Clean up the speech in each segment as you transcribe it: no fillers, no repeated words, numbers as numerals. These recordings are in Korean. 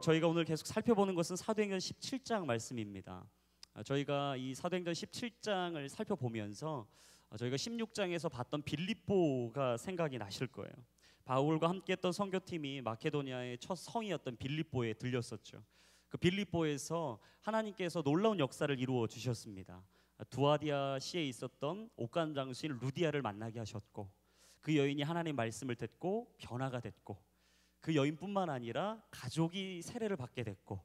저희가 오늘 계속 살펴보는 것은 사도행전 17장 말씀입니다. 저희가 이 사도행전 17장을 살펴보면서 저희가 16장에서 봤던 빌립보가 생각이 나실 거예요. 바울과 함께했던 선교팀이 마케도니아의 첫 성이었던 빌립보에 들렸었죠. 그 빌립보에서 하나님께서 놀라운 역사를 이루어 주셨습니다. 두아디아시에 있었던 옥간 장수인 루디아를 만나게 하셨고, 그 여인이 하나님 말씀을 듣고 변화가 됐고, 그 여인뿐만 아니라 가족이 세례를 받게 됐고,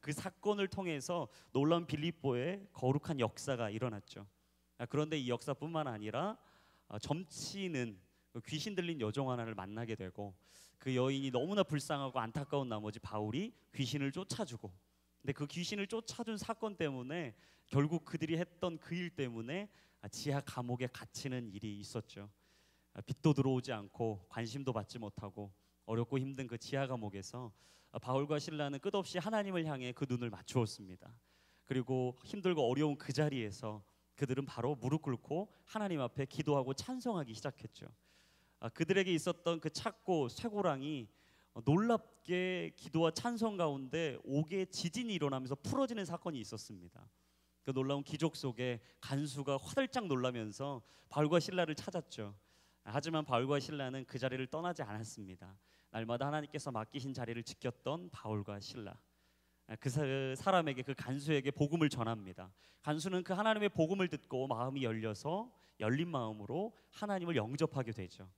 그 사건을 통해서 놀라운 빌립보에 거룩한 역사가 일어났죠. 그런데 이 역사뿐만 아니라 점치는 귀신 들린 여종 하나를 만나게 되고, 그 여인이 너무나 불쌍하고 안타까운 나머지 바울이 귀신을 쫓아주고, 근데 그 귀신을 쫓아준 사건 때문에 결국 그들이 했던 그 일 때문에 지하 감옥에 갇히는 일이 있었죠. 빛도 들어오지 않고 관심도 받지 못하고 어렵고 힘든 그 지하 감옥에서 바울과 실라는 끝없이 하나님을 향해 그 눈을 맞추었습니다. 그리고 힘들고 어려운 그 자리에서 그들은 바로 무릎 꿇고 하나님 앞에 기도하고 찬송하기 시작했죠. 그들에게 있었던 그 착고 쇠고랑이 놀랍게 기도와 찬송 가운데 옥에 지진이 일어나면서 풀어지는 사건이 있었습니다. 그 놀라운 기적 속에 간수가 화들짝 놀라면서 바울과 실라를 찾았죠. 하지만 바울과 실라는 그 자리를 떠나지 않았습니다. 날마다 하나님께서 맡기신 자리를 지켰던 바울과 실라, 그 사람에게, 그 간수에게 복음을 전합니다. 간수는 그 하나님의 복음을 듣고 마음이 열려서 열린 마음으로 하나님을 영접하게 되죠.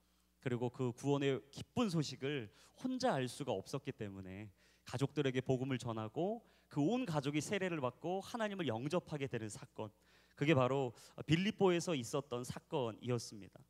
그리고 그 구원의 기쁜 소식을 혼자 알 수가 없었기 때문에 가족들에게 복음을 전하고 그 온 가족이 세례를 받고 하나님을 영접하게 되는 사건, 그게 바로 빌립보에서 있었던 사건이었습니다.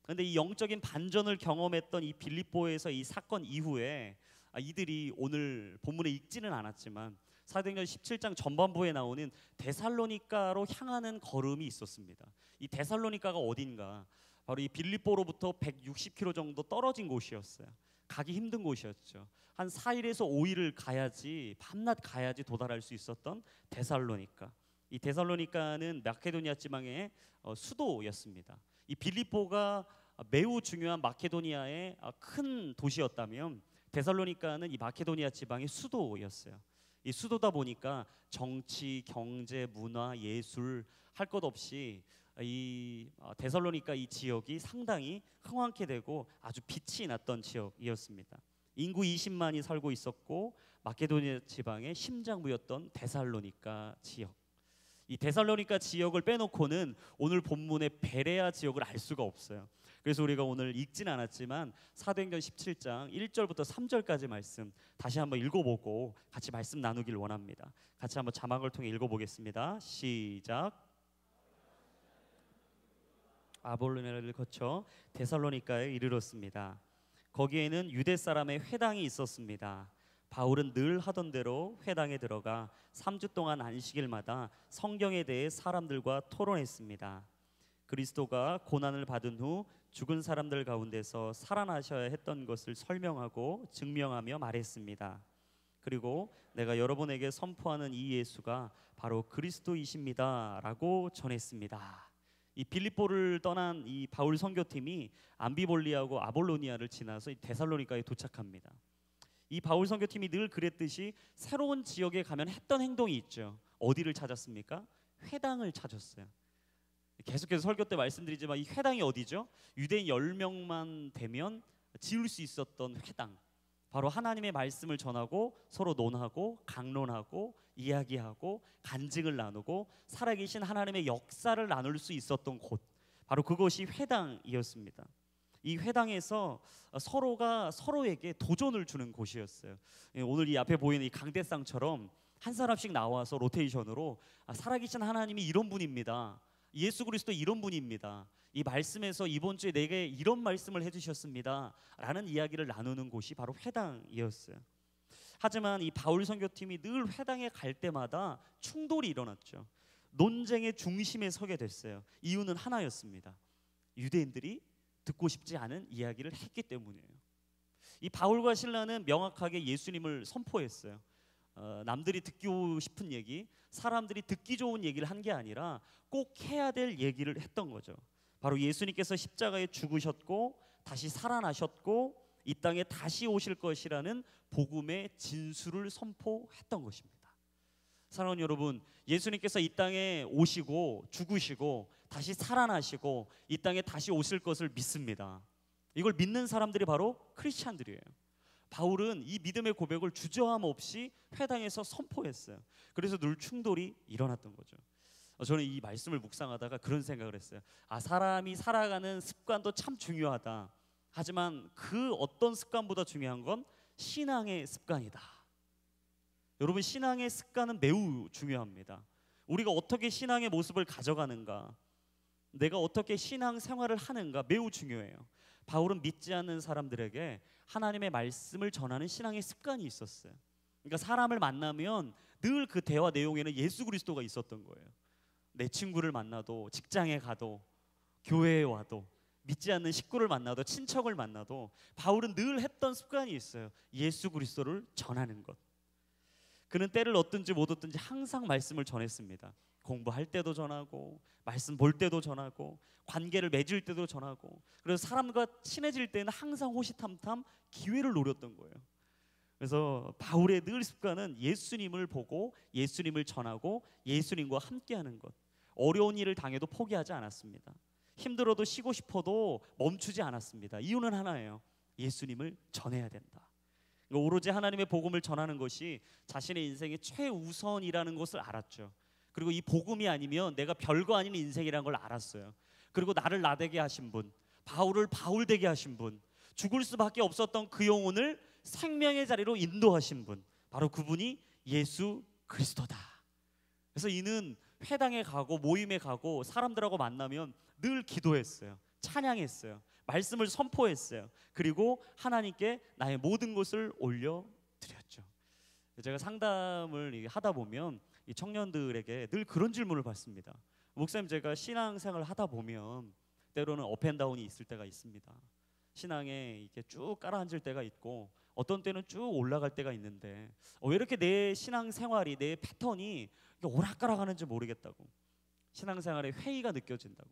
그런데 이 영적인 반전을 경험했던 이 빌립보에서 이 사건 이후에 이들이 오늘 본문에 읽지는 않았지만 사도행전 17장 전반부에 나오는 데살로니가로 향하는 걸음이 있었습니다. 이 데살로니가가 어딘가, 바로 이 빌립보로부터 160km 정도 떨어진 곳이었어요. 가기 힘든 곳이었죠. 한 4일에서 5일을 가야지, 밤낮 가야지 도달할 수 있었던 데살로니가. 이 데살로니가는 마케도니아 지방의 수도였습니다. 이 빌립보가 매우 중요한 마케도니아의 큰 도시였다면 데살로니가는 이 마케도니아 지방의 수도였어요. 이 수도다 보니까 정치, 경제, 문화, 예술 할 것 없이 이 데살로니가 이 지역이 상당히 흥황케 되고 아주 빛이 났던 지역이었습니다. 인구 20만이 살고 있었고 마케도니아 지방의 심장부였던 데살로니가 지역. 이 데살로니가 지역을 빼놓고는 오늘 본문의 베레아 지역을 알 수가 없어요. 그래서 우리가 오늘 읽진 않았지만 사도행전 17장 1절부터 3절까지 말씀 다시 한번 읽어보고 같이 말씀 나누길 원합니다. 같이 한번 자막을 통해 읽어보겠습니다. 시작. 아볼로니아를 거쳐 데살로니가에 이르렀습니다. 거기에는 유대 사람의 회당이 있었습니다. 바울은 늘 하던 대로 회당에 들어가 3주 동안 안식일마다 성경에 대해 사람들과 토론했습니다. 그리스도가 고난을 받은 후 죽은 사람들 가운데서 살아나셔야 했던 것을 설명하고 증명하며 말했습니다. 그리고 내가 여러분에게 선포하는 이 예수가 바로 그리스도이십니다 라고 전했습니다. 이 빌립보를 떠난 이 바울 선교팀이 암비볼리하고 아볼로니아를 지나서 이 데살로니가에 도착합니다. 이 바울 선교팀이 늘 그랬듯이 새로운 지역에 가면 했던 행동이 있죠. 어디를 찾았습니까? 회당을 찾았어요. 계속해서 설교 때 말씀드리지만 이 회당이 어디죠? 유대인 10명만 되면 지을 수 있었던 회당, 바로 하나님의 말씀을 전하고 서로 논하고 강론하고 이야기하고 간증을 나누고 살아계신 하나님의 역사를 나눌 수 있었던 곳, 바로 그것이 회당이었습니다. 이 회당에서 서로가 서로에게 도전을 주는 곳이었어요. 오늘 이 앞에 보이는 이 강대상처럼 한 사람씩 나와서 로테이션으로 살아계신 하나님이 이런 분입니다. 예수 그리스도 이런 분입니다. 이 말씀에서 이번 주에 내게 이런 말씀을 해주셨습니다 라는 이야기를 나누는 곳이 바로 회당이었어요. 하지만 이 바울 선교팀이 늘 회당에 갈 때마다 충돌이 일어났죠. 논쟁의 중심에 서게 됐어요. 이유는 하나였습니다. 유대인들이 듣고 싶지 않은 이야기를 했기 때문이에요. 이 바울과 실라는 명확하게 예수님을 선포했어요. 남들이 듣고 싶은 얘기, 사람들이 듣기 좋은 얘기를 한 게 아니라 꼭 해야 될 얘기를 했던 거죠. 바로 예수님께서 십자가에 죽으셨고 다시 살아나셨고 이 땅에 다시 오실 것이라는 복음의 진수를 선포했던 것입니다. 사랑하는 여러분, 예수님께서 이 땅에 오시고 죽으시고 다시 살아나시고 이 땅에 다시 오실 것을 믿습니다. 이걸 믿는 사람들이 바로 크리스찬들이에요. 바울은 이 믿음의 고백을 주저함 없이 회당에서 선포했어요. 그래서 늘 충돌이 일어났던 거죠. 저는 이 말씀을 묵상하다가 그런 생각을 했어요. 사람이 살아가는 습관도 참 중요하다. 하지만 그 어떤 습관보다 중요한 건 신앙의 습관이다. 여러분, 신앙의 습관은 매우 중요합니다. 우리가 어떻게 신앙의 모습을 가져가는가, 내가 어떻게 신앙 생활을 하는가 매우 중요해요. 바울은 믿지 않는 사람들에게 하나님의 말씀을 전하는 신앙의 습관이 있었어요. 그러니까 사람을 만나면 늘 그 대화 내용에는 예수 그리스도가 있었던 거예요. 내 친구를 만나도, 직장에 가도, 교회에 와도, 믿지 않는 식구를 만나도, 친척을 만나도 바울은 늘 했던 습관이 있어요. 예수 그리스도를 전하는 것. 그는 때를 얻든지 못 얻든지 항상 말씀을 전했습니다. 공부할 때도 전하고, 말씀 볼 때도 전하고, 관계를 맺을 때도 전하고, 그래서 사람과 친해질 때는 항상 호시탐탐 기회를 노렸던 거예요. 그래서 바울의 늘 습관은 예수님을 보고 예수님을 전하고 예수님과 함께하는 것. 어려운 일을 당해도 포기하지 않았습니다. 힘들어도 쉬고 싶어도 멈추지 않았습니다. 이유는 하나예요. 예수님을 전해야 된다. 오로지 하나님의 복음을 전하는 것이 자신의 인생의 최우선이라는 것을 알았죠. 그리고 이 복음이 아니면 내가 별거 아닌 인생이라는 걸 알았어요. 그리고 나를 나되게 하신 분, 바울을 바울되게 하신 분, 죽을 수밖에 없었던 그 영혼을 생명의 자리로 인도하신 분, 바로 그분이 예수 그리스도다. 그래서 이는 회당에 가고 모임에 가고 사람들하고 만나면 늘 기도했어요. 찬양했어요. 말씀을 선포했어요. 그리고 하나님께 나의 모든 것을 올려드렸죠. 제가 상담을 하다 보면 이 청년들에게 늘 그런 질문을 받습니다. 목사님, 제가 신앙생활을 하다 보면 때로는 업앤다운이 있을 때가 있습니다. 신앙에 이렇게 쭉 깔아앉을 때가 있고 어떤 때는 쭉 올라갈 때가 있는데 왜 이렇게 내 신앙생활이, 내 패턴이 오락가락하는지 모르겠다고, 신앙생활에 회의가 느껴진다고.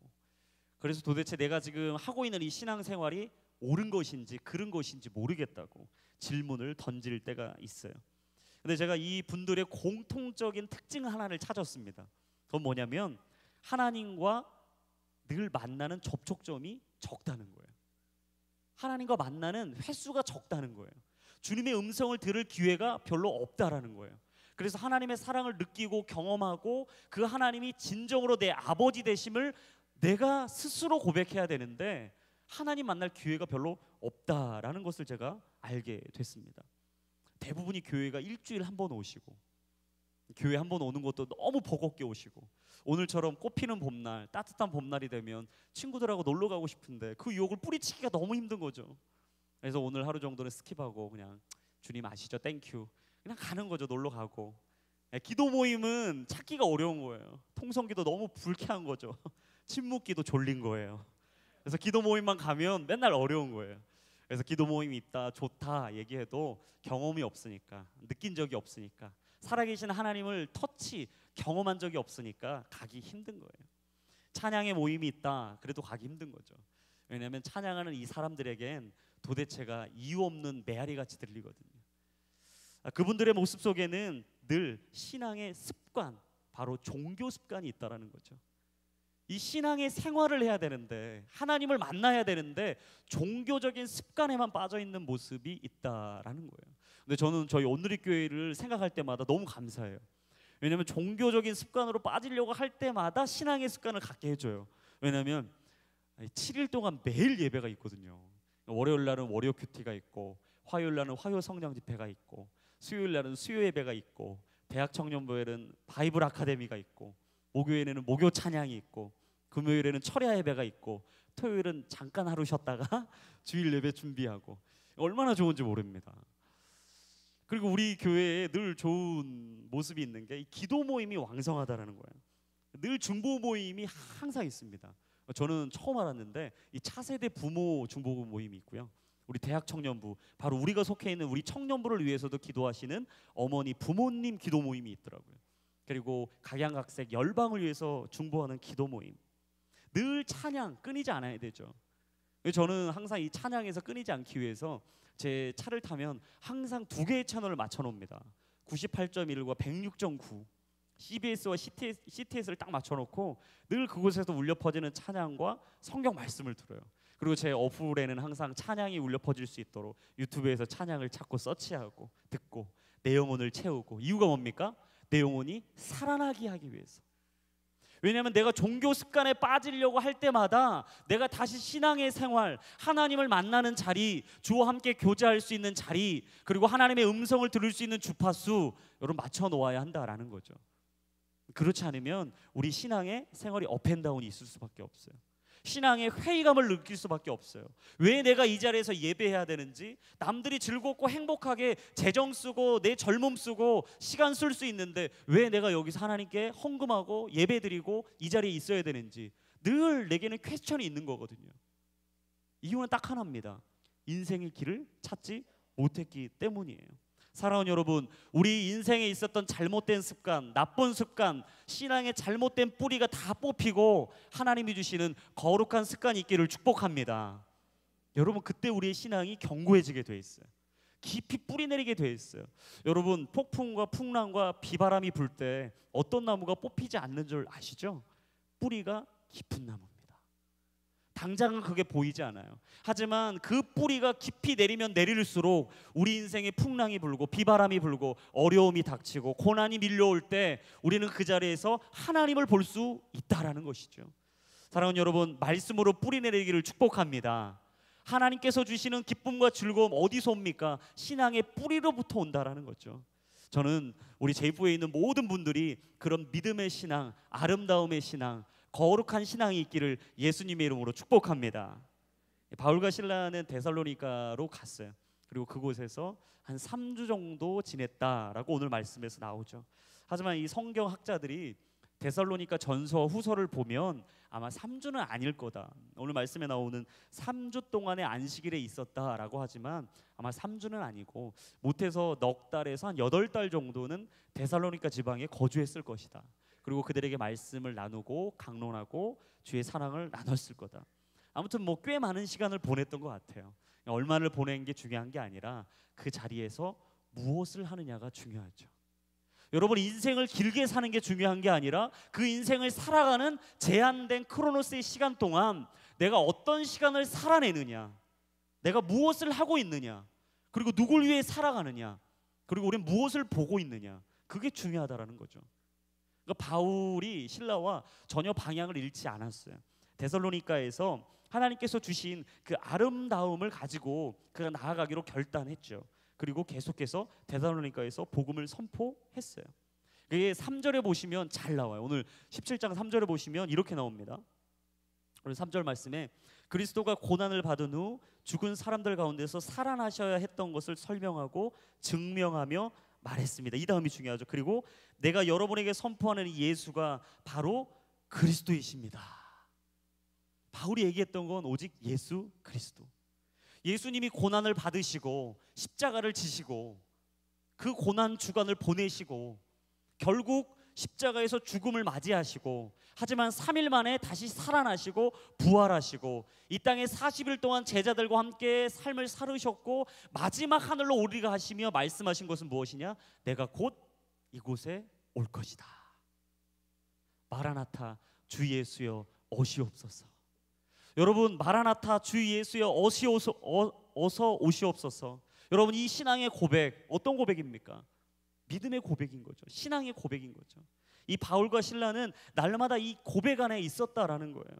그래서 도대체 내가 지금 하고 있는 이 신앙생활이 옳은 것인지 그른 것인지 모르겠다고 질문을 던질 때가 있어요. 근데 제가 이 분들의 공통적인 특징 하나를 찾았습니다. 그건 뭐냐면 하나님과 늘 만나는 접촉점이 적다는 거예요. 하나님과 만나는 횟수가 적다는 거예요. 주님의 음성을 들을 기회가 별로 없다라는 거예요. 그래서 하나님의 사랑을 느끼고 경험하고 그 하나님이 진정으로 내 아버지 되심을 내가 스스로 고백해야 되는데 하나님 만날 기회가 별로 없다라는 것을 제가 알게 됐습니다. 대부분이 교회가 일주일에 한 번 오시고, 교회 한 번 오는 것도 너무 버겁게 오시고, 오늘처럼 꽃피는 봄날, 따뜻한 봄날이 되면 친구들하고 놀러 가고 싶은데 그 유혹을 뿌리치기가 너무 힘든 거죠. 그래서 오늘 하루 정도는 스킵하고 그냥 주님 아시죠? 땡큐. 그냥 가는 거죠. 놀러 가고. 기도 모임은 찾기가 어려운 거예요. 통성기도 너무 불쾌한 거죠. 침묵기도 졸린 거예요. 그래서 기도 모임만 가면 맨날 어려운 거예요. 그래서 기도 모임이 있다, 좋다 얘기해도 경험이 없으니까, 느낀 적이 없으니까, 살아계신 하나님을 경험한 적이 없으니까 가기 힘든 거예요. 찬양의 모임이 있다, 그래도 가기 힘든 거죠. 왜냐하면 찬양하는 이 사람들에겐 도대체가 이유 없는 메아리 같이 들리거든요. 그분들의 모습 속에는 늘 신앙의 습관, 바로 종교 습관이 있다라는 거죠. 이 신앙의 생활을 해야 되는데, 하나님을 만나야 되는데 종교적인 습관에만 빠져 있는 모습이 있다라는 거예요. 근데 저는 저희 온누리 교회를 생각할 때마다 너무 감사해요. 왜냐하면 종교적인 습관으로 빠지려고 할 때마다 신앙의 습관을 갖게 해줘요. 왜냐하면 7일 동안 매일 예배가 있거든요. 월요일 날은 월요 큐티가 있고, 화요일 날은 화요 성령 집회가 있고, 수요일 날은 수요 예배가 있고, 대학 청년부에는 바이블 아카데미가 있고, 목요일에는 목요 찬양이 있고, 금요일에는 철야 예배가 있고, 토요일은 잠깐 하루 쉬었다가 주일 예배 준비하고, 얼마나 좋은지 모릅니다. 그리고 우리 교회에 늘 좋은 모습이 있는 게 기도 모임이 왕성하다라는 거예요. 늘 중보 모임이 항상 있습니다. 저는 처음 알았는데 이 차세대 부모 중보 모임이 있고요. 우리 대학 청년부, 바로 우리가 속해 있는 우리 청년부를 위해서도 기도하시는 어머니 부모님 기도 모임이 있더라고요. 그리고 각양각색 열방을 위해서 중보하는 기도 모임. 늘 찬양 끊이지 않아야 되죠. 저는 항상 이 찬양에서 끊이지 않기 위해서 제 차를 타면 항상 두 개의 채널을 맞춰 놓습니다. 98.1과 106.9, CBS와 CTS를 딱 맞춰 놓고 늘 그곳에서 울려 퍼지는 찬양과 성경 말씀을 들어요. 그리고 제 어플에는 항상 찬양이 울려 퍼질 수 있도록 유튜브에서 찬양을 찾고 서치하고 듣고 내 영혼을 채우고, 이유가 뭡니까? 내 영혼이 살아나게 하기 위해서. 왜냐하면 내가 종교 습관에 빠지려고 할 때마다 내가 다시 신앙의 생활, 하나님을 만나는 자리, 주와 함께 교제할 수 있는 자리, 그리고 하나님의 음성을 들을 수 있는 주파수, 여러분 맞춰 놓아야 한다라는 거죠. 그렇지 않으면 우리 신앙의 생활이 업앤다운이 있을 수밖에 없어요. 신앙의 회의감을 느낄 수밖에 없어요. 왜 내가 이 자리에서 예배해야 되는지, 남들이 즐겁고 행복하게 재정 쓰고 내 젊음 쓰고 시간 쓸 수 있는데 왜 내가 여기서 하나님께 헌금하고 예배드리고 이 자리에 있어야 되는지 늘 내게는 퀘스천이 있는 거거든요. 이유는 딱 하나입니다. 인생의 길을 찾지 못했기 때문이에요. 사랑하는 여러분, 우리 인생에 있었던 잘못된 습관, 나쁜 습관, 신앙의 잘못된 뿌리가 다 뽑히고 하나님이 주시는 거룩한 습관이 있기를 축복합니다. 여러분, 그때 우리의 신앙이 견고해지게 돼 있어요. 깊이 뿌리 내리게 돼 있어요. 여러분, 폭풍과 풍랑과 비바람이 불 때 어떤 나무가 뽑히지 않는 줄 아시죠? 뿌리가 깊은 나무입니다. 당장은 그게 보이지 않아요. 하지만 그 뿌리가 깊이 내리면 내릴수록 우리 인생에 풍랑이 불고 비바람이 불고 어려움이 닥치고 고난이 밀려올 때 우리는 그 자리에서 하나님을 볼 수 있다라는 것이죠. 사랑하는 여러분, 말씀으로 뿌리 내리기를 축복합니다. 하나님께서 주시는 기쁨과 즐거움 어디서 옵니까? 신앙의 뿌리로부터 온다라는 거죠. 저는 우리 제이프에 있는 모든 분들이 그런 믿음의 신앙, 아름다움의 신앙, 거룩한 신앙이 있기를 예수님의 이름으로 축복합니다. 바울과 실라는 데살로니가로 갔어요. 그리고 그곳에서 한 3주 정도 지냈다라고 오늘 말씀에서 나오죠. 하지만 이 성경학자들이 데살로니가 전서와 후서를 보면 아마 3주는 아닐 거다, 오늘 말씀에 나오는 3주 동안의 안식일에 있었다라고 하지만 아마 3주는 아니고 못해서 넉 달에서 한 8달 정도는 데살로니가 지방에 거주했을 것이다. 그리고 그들에게 말씀을 나누고 강론하고 주의 사랑을 나눴을 거다. 아무튼 뭐 꽤 많은 시간을 보냈던 것 같아요. 얼마를 보낸 게 중요한 게 아니라 그 자리에서 무엇을 하느냐가 중요하죠. 여러분, 인생을 길게 사는 게 중요한 게 아니라 그 인생을 살아가는 제한된 크로노스의 시간 동안 내가 어떤 시간을 살아내느냐, 내가 무엇을 하고 있느냐, 그리고 누굴 위해 살아가느냐, 그리고 우리는 무엇을 보고 있느냐, 그게 중요하다라는 거죠. 그러니까 바울이 신라와 전혀 방향을 잃지 않았어요. 데살로니가에서 하나님께서 주신 그 아름다움을 가지고 그가 나아가기로 결단했죠. 그리고 계속해서 데살로니가에서 복음을 선포했어요. 이게 3절에 보시면 잘 나와요. 오늘 17장 3절에 보시면 이렇게 나옵니다. 오늘 3절 말씀에 그리스도가 고난을 받은 후 죽은 사람들 가운데서 살아나셔야 했던 것을 설명하고 증명하며 말했습니다. 이 다음이 중요하죠. 그리고 내가 여러분에게 선포하는 이 예수가 바로 그리스도이십니다. 바울이 얘기했던 건 오직 예수 그리스도. 예수님이 고난을 받으시고 십자가를 지시고 그 고난 주간을 보내시고 결국 십자가에서 죽음을 맞이하시고, 하지만 3일 만에 다시 살아나시고 부활하시고 이 땅에 40일 동안 제자들과 함께 삶을 살으셨고 마지막 하늘로 오리라 하시며 말씀하신 것은 무엇이냐? 내가 곧 이곳에 올 것이다. 마라나타 주 예수여 오시옵소서. 여러분, 마라나타 주 예수여 어서 오시옵소서. 여러분, 이 신앙의 고백 어떤 고백입니까? 믿음의 고백인 거죠. 신앙의 고백인 거죠. 이 바울과 실라는 날마다 이 고백 안에 있었다라는 거예요.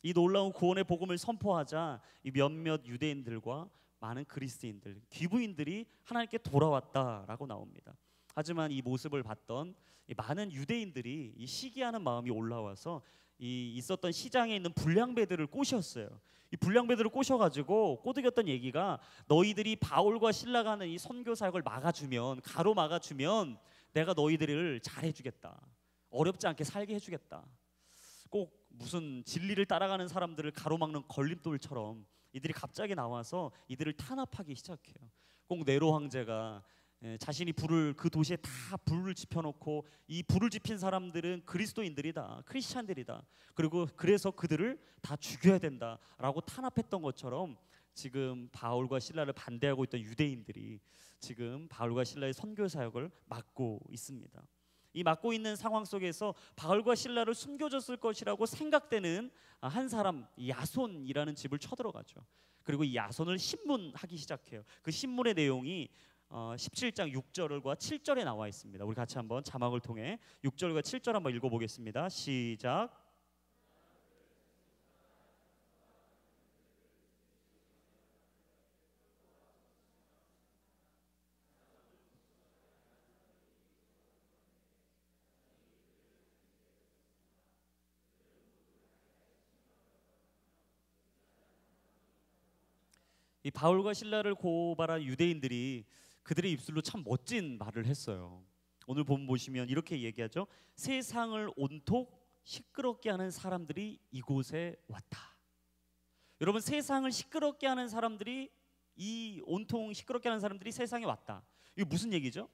이 놀라운 구원의 복음을 선포하자 이 몇몇 유대인들과 많은 그리스도인들, 귀부인들이 하나님께 돌아왔다라고 나옵니다. 하지만 이 모습을 봤던 이 많은 유대인들이 이 시기하는 마음이 올라와서 이 있었던 시장에 있는 불량배들을 꼬셨어요. 이 불량배들을 꼬셔가지고 꼬드겼던 얘기가, 너희들이 바울과 실라가 하는 이 선교 사역을 막아주면, 가로막아주면 내가 너희들을 잘해주겠다, 어렵지 않게 살게 해주겠다. 꼭 무슨 진리를 따라가는 사람들을 가로막는 걸림돌처럼 이들이 갑자기 나와서 이들을 탄압하기 시작해요. 꼭 네로 황제가 자신이 그 도시에 다 불을 지펴놓고 이 불을 지핀 사람들은 그리스도인들이다, 크리스찬들이다. 그리고 그래서 그들을 다 죽여야 된다라고 탄압했던 것처럼 지금 바울과 실라를 반대하고 있던 유대인들이 지금 바울과 실라의 선교 사역을 막고 있습니다. 이 막고 있는 상황 속에서 바울과 실라를 숨겨줬을 것이라고 생각되는 한 사람, 야손이라는 집을 쳐들어가죠. 그리고 이 야손을 신문하기 시작해요. 그 신문의 내용이 17장 6절과 7절에 나와 있습니다. 우리 같이 한번 자막을 통해 6절과 7절 한번 읽어보겠습니다. 시작. 이 바울과 실라를 고발한 유대인들이 그들의 입술로 참 멋진 말을 했어요. 오늘 본문 보시면 이렇게 얘기하죠. 세상을 온통 시끄럽게 하는 사람들이 이곳에 왔다. 여러분, 세상을 시끄럽게 하는 사람들이, 이 온통 시끄럽게 하는 사람들이 세상에 왔다. 이게 무슨 얘기죠?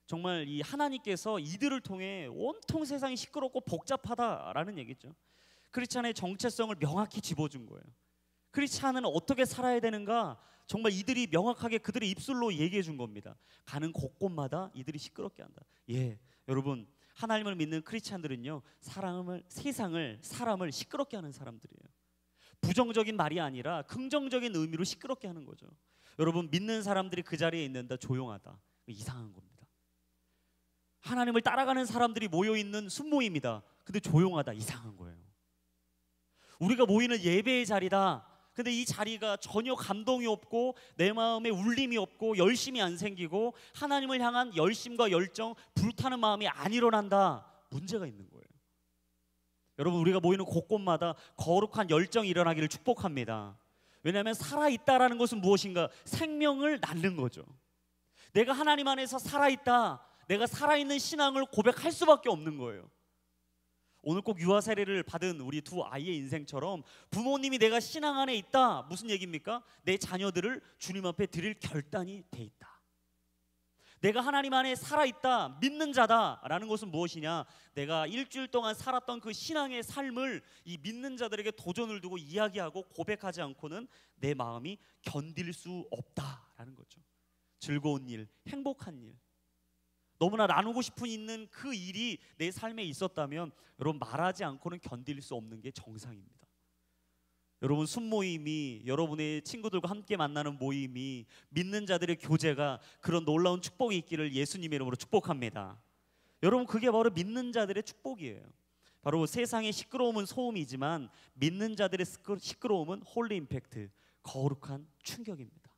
정말 이 하나님께서 이들을 통해 온통 세상이 시끄럽고 복잡하다라는 얘기죠. 크리스찬의 정체성을 명확히 집어준 거예요. 크리스찬은 어떻게 살아야 되는가 정말 이들이 명확하게 그들의 입술로 얘기해 준 겁니다. 가는 곳곳마다 이들이 시끄럽게 한다. 여러분, 하나님을 믿는 크리스찬들은요, 세상을, 사람을 시끄럽게 하는 사람들이에요. 부정적인 말이 아니라 긍정적인 의미로 시끄럽게 하는 거죠. 여러분, 믿는 사람들이 그 자리에 있는다, 조용하다, 이상한 겁니다. 하나님을 따라가는 사람들이 모여있는 순모임이다, 근데 조용하다, 이상한 거예요. 우리가 모이는 예배의 자리다, 근데 이 자리가 전혀 감동이 없고 내 마음에 울림이 없고 열심이 안 생기고 하나님을 향한 열심과 열정, 불타는 마음이 안 일어난다, 문제가 있는 거예요. 여러분, 우리가 모이는 곳곳마다 거룩한 열정이 일어나기를 축복합니다. 왜냐하면 살아있다라는 것은 무엇인가? 생명을 낳는 거죠. 내가 하나님 안에서 살아있다, 내가 살아있는 신앙을 고백할 수밖에 없는 거예요. 오늘 꼭 유아 세례를 받은 우리 두 아이의 인생처럼 부모님이 내가 신앙 안에 있다, 무슨 얘기입니까? 내 자녀들을 주님 앞에 드릴 결단이 돼 있다. 내가 하나님 안에 살아있다, 믿는 자다라는 것은 무엇이냐? 내가 일주일 동안 살았던 그 신앙의 삶을 이 믿는 자들에게 도전을 두고 이야기하고 고백하지 않고는 내 마음이 견딜 수 없다라는 거죠. 즐거운 일, 행복한 일, 너무나 나누고 싶은 있는 그 일이 내 삶에 있었다면 여러분, 말하지 않고는 견딜 수 없는 게 정상입니다. 여러분, 순모임이, 여러분의 친구들과 함께 만나는 모임이, 믿는 자들의 교제가 그런 놀라운 축복이 있기를 예수님의 이름으로 축복합니다. 여러분, 그게 바로 믿는 자들의 축복이에요. 바로 세상의 시끄러움은 소음이지만 믿는 자들의 시끄러움은 홀리 임팩트, 거룩한 충격입니다.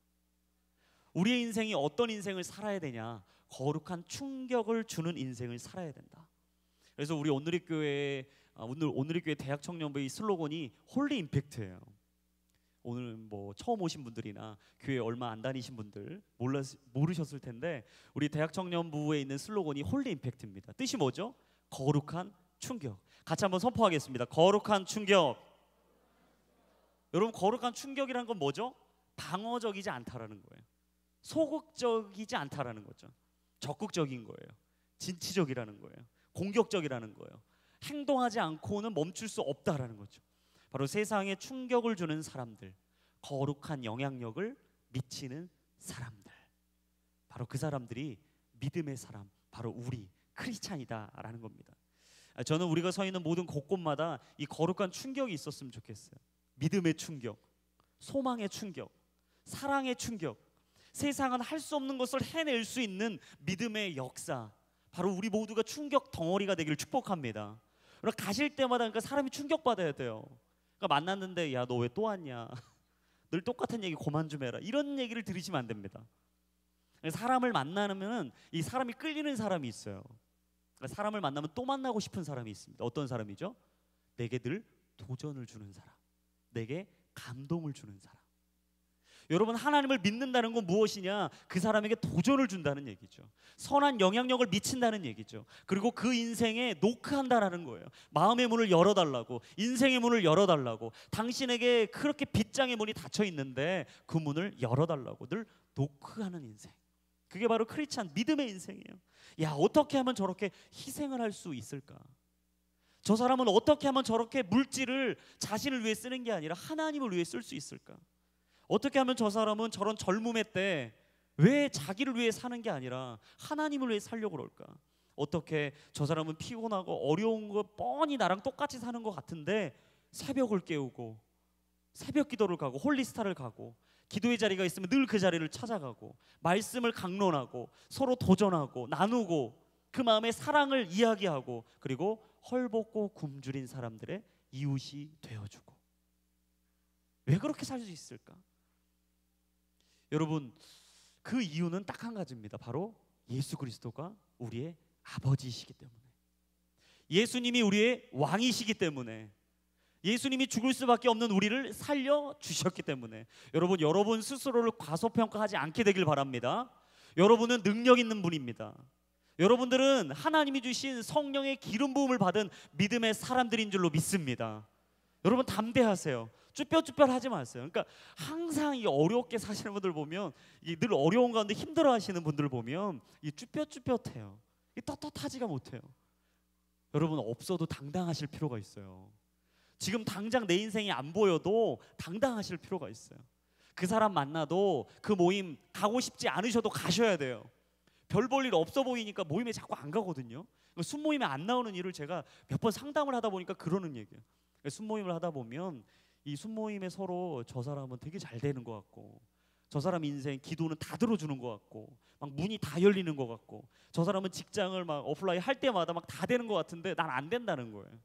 우리의 인생이 어떤 인생을 살아야 되냐? 거룩한 충격을 주는 인생을 살아야 된다. 그래서 우리 오늘의 교회 대학 청년부의 슬로건이 홀리 임팩트예요. 오늘 뭐 처음 오신 분들이나 교회 얼마 안 다니신 분들 모르셨을 텐데 우리 대학 청년부에 있는 슬로건이 홀리 임팩트입니다. 뜻이 뭐죠? 거룩한 충격. 같이 한번 선포하겠습니다. 거룩한 충격. 여러분, 거룩한 충격이란 건 뭐죠? 방어적이지 않다라는 거예요. 소극적이지 않다라는 거죠. 적극적인 거예요. 진취적이라는 거예요. 공격적이라는 거예요. 행동하지 않고는 멈출 수 없다라는 거죠. 바로 세상에 충격을 주는 사람들, 거룩한 영향력을 미치는 사람들, 바로 그 사람들이 믿음의 사람, 바로 우리 크리스찬이다라는 겁니다. 저는 우리가 서 있는 모든 곳곳마다 이 거룩한 충격이 있었으면 좋겠어요. 믿음의 충격, 소망의 충격, 사랑의 충격, 세상은 할 수 없는 것을 해낼 수 있는 믿음의 역사, 바로 우리 모두가 충격 덩어리가 되기를 축복합니다. 그러니까 가실 때마다 그러니까 사람이 충격받아야 돼요. 그러니까 만났는데 야, 너 왜 또 왔냐? 늘 똑같은 얘기 그만 좀 해라, 이런 얘기를 들으시면 안 됩니다. 사람을 만나면 이 사람이 끌리는 사람이 있어요. 그러니까 사람을 만나면 또 만나고 싶은 사람이 있습니다. 어떤 사람이죠? 내게 늘 도전을 주는 사람, 내게 감동을 주는 사람. 여러분, 하나님을 믿는다는 건 무엇이냐? 그 사람에게 도전을 준다는 얘기죠. 선한 영향력을 미친다는 얘기죠. 그리고 그 인생에 노크한다라는 거예요. 마음의 문을 열어달라고, 인생의 문을 열어달라고, 당신에게 그렇게 빗장의 문이 닫혀 있는데 그 문을 열어달라고 늘 노크하는 인생. 그게 바로 크리스찬 믿음의 인생이에요. 야, 어떻게 하면 저렇게 희생을 할 수 있을까? 저 사람은 어떻게 하면 저렇게 물질을 자신을 위해 쓰는 게 아니라 하나님을 위해 쓸 수 있을까? 어떻게 하면 저 사람은 저런 젊음의 때 왜 자기를 위해 사는 게 아니라 하나님을 위해 살려고 그럴까? 어떻게 저 사람은 피곤하고 어려운 거 뻔히 나랑 똑같이 사는 것 같은데 새벽을 깨우고 새벽 기도를 가고 홀리스타를 가고 기도의 자리가 있으면 늘 그 자리를 찾아가고 말씀을 강론하고 서로 도전하고 나누고 그 마음의 사랑을 이야기하고 그리고 헐벗고 굶주린 사람들의 이웃이 되어주고. 왜 그렇게 살 수 있을까? 여러분, 그 이유는 딱 한 가지입니다. 바로 예수 그리스도가 우리의 아버지이시기 때문에, 예수님이 우리의 왕이시기 때문에, 예수님이 죽을 수밖에 없는 우리를 살려주셨기 때문에. 여러분 스스로를 과소평가하지 않게 되길 바랍니다. 여러분은 능력 있는 분입니다. 여러분들은 하나님이 주신 성령의 기름 부음을 받은 믿음의 사람들인 줄로 믿습니다. 여러분 담대하세요. 쭈뼛쭈뼛하지 마세요. 그러니까 항상 이 어렵게 사시는 분들 보면, 이 늘 어려운 가운데 힘들어하시는 분들 보면 이 쭈뼛쭈뼛해요. 이 떳떳하지가 못해요. 여러분 없어도 당당하실 필요가 있어요. 지금 당장 내 인생이 안 보여도 당당하실 필요가 있어요. 그 사람 만나도 그 모임 가고 싶지 않으셔도 가셔야 돼요. 별 볼 일 없어 보이니까 모임에 자꾸 안 가거든요. 순모임에 안 나오는 일을 제가 몇 번 상담을 하다 보니까 그러는 얘기예요. 순모임을 하다 보면 이 순모임에 서로 저 사람은 되게 잘 되는 것 같고, 저 사람 인생 기도는 다 들어주는 것 같고, 막 문이 다 열리는 것 같고, 저 사람은 직장을 막 오프라인 할 때마다 막 다 되는 것 같은데 난 안 된다는 거예요.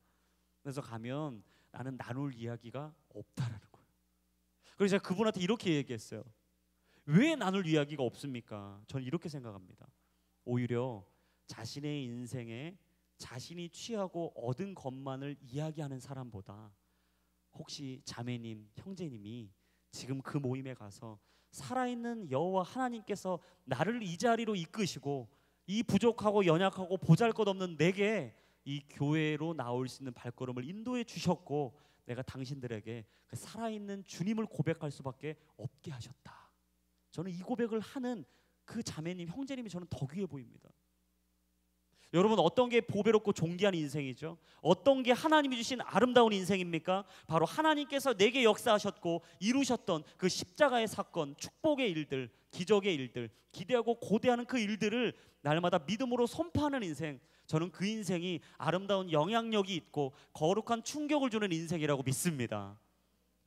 그래서 가면 나는 나눌 이야기가 없다라는 거예요. 그래서 제가 그분한테 이렇게 얘기했어요. 왜 나눌 이야기가 없습니까? 저는 이렇게 생각합니다. 오히려 자신의 인생에 자신이 취하고 얻은 것만을 이야기하는 사람보다 혹시 자매님, 형제님이 지금 그 모임에 가서 살아있는 여호와 하나님께서 나를 이 자리로 이끄시고 이 부족하고 연약하고 보잘것없는 내게 이 교회로 나올 수 있는 발걸음을 인도해 주셨고, 내가 당신들에게 그 살아있는 주님을 고백할 수밖에 없게 하셨다. 저는 이 고백을 하는 그 자매님, 형제님이 저는 더 귀해 보입니다. 여러분, 어떤 게 보배롭고 존귀한 인생이죠? 어떤 게 하나님이 주신 아름다운 인생입니까? 바로 하나님께서 내게 역사하셨고 이루셨던 그 십자가의 사건, 축복의 일들, 기적의 일들, 기대하고 고대하는 그 일들을 날마다 믿음으로 선포하는 인생. 저는 그 인생이 아름다운 영향력이 있고 거룩한 충격을 주는 인생이라고 믿습니다.